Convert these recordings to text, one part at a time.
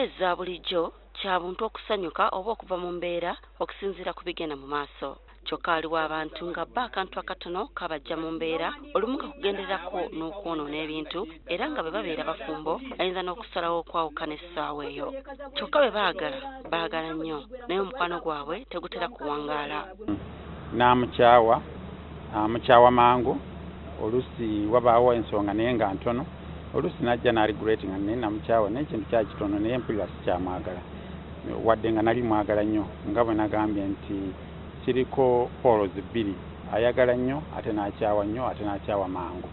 Okuweereza bulijjo kya buntu okusanyuka oba okuva mu mbeera okusinziira ku bigenda mu maaso. Kyokka waliwo abantu nga bo akantu akatono kabajja mu mbeera olumu kakugendererako n'okwonoona ebintu era nga bwe babeera bafumbo ayinza n'okusalawo okwawukana essaawa eyo. Kyokka bwe baagala nnyo naye omukwano gwabwe tegutera kuwangaala. Mukyawa mangu oluusi wabaawo ensonga naye nga ntono oluusi najja n'aligulating naye namukyawa naye ekintu kyali kitono naye mpulira sikyamwagala wadde nga nali mwagala nnyo nga bwe nagambye nti kiriko polos bbiri ayagala nnyo ate n'akyawa nnyo ate n'akyawa mangu.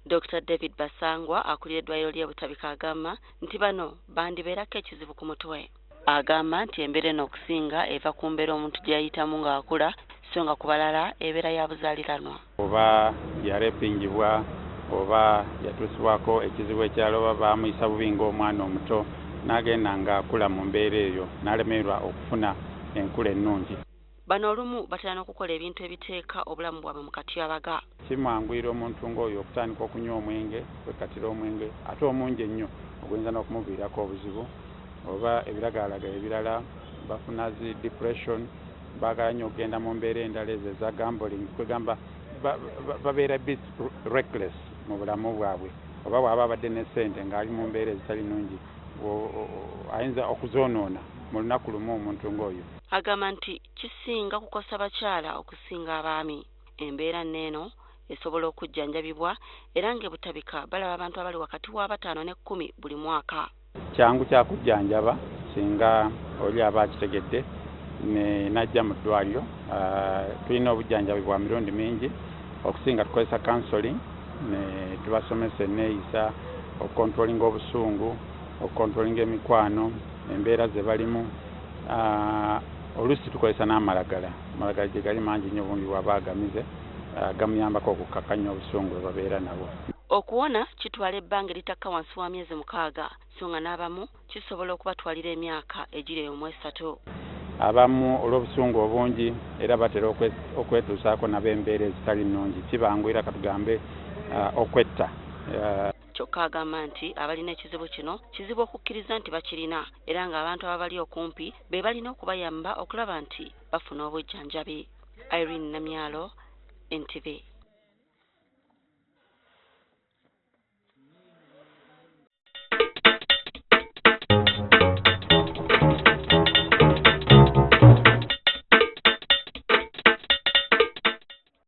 Dr. David Basangwa akulira eddwaliro ly'e Butabika agamba nti bano bandibeerako ekizibu ku mutwe. Agamba nti embeera eno okusinga eva ku mbeera omuntu gye yayitamu ng'akula so nga ku balala ebeera ya buzaaliranwa. Oba yarepingibwa oba yatuusibwako ekizibu ekirala oba baamuyisa bubi ng'omwana omuto n'agenda ng'akula mu mbeera eyo n'alemererwa okufuna enkula ennungi. Bano olumu batera n'okukola ebintu ebiteeka obulamu bwabwe mu katyabaga. Kimwanguyira omuntu ng'oyo okutandika okunywa omwenge kwekatira omwenge ate omungi ennyo oguyinza n'okumuviirako obuzibu oba ebiragaalaga ebirala bafuna zi depression baagala nnyo okugenda mu mbeera endala ezo eza gambling kwegamba babeera bit reckless mu bulamu bwabwe oba bw'aba abadde ne ssente ng'ali mu mbeera ezitali nnungi ayinza okuzoonoona mu lunaku lumu omuntu ng'oyo. Agamba nti kisinga kukosa bakyala okusinga abaami. Embeera nneeno esobola okujjanjabibwa era nga e Butabika balaba abantu abali wakati wa 5 ne 10 buli mwaka. Kyangu kya kujjanjaba singa oli aba akitegedde najja mu ddwaliro. Tulina obujjanjabi bwa mirundi mingi okusinga tukozesa counseling ne tubasomesa enneeyisa okukontrolinga obusungu okukontrolinga emikwano embeera ze balimu. Oluusi tukozesa n'amalagala gye gali mangi nnyo obundi bw'aba agamize gamuyambako okukakkanya obusungu bwe babeera nabo. Okuwona kitwala ebbanga eritakka wansi wa myezi 6 so nga n'abamu kisobola okubatwalira emyaka egiri mu 3. Abamu olw'obusungu obungi era batera okwetuusaako nabo embeera ezitali nnungi kibanguyira katugambe okwetta. Kyokka agamba nti abalina ekizibu kino kizibu okukkiriza nti bakirina era ng'abantu ababali okumpi be balina okubayamba okulaba nti bafuna obujjanjabi. Irene Namyalo, NTV.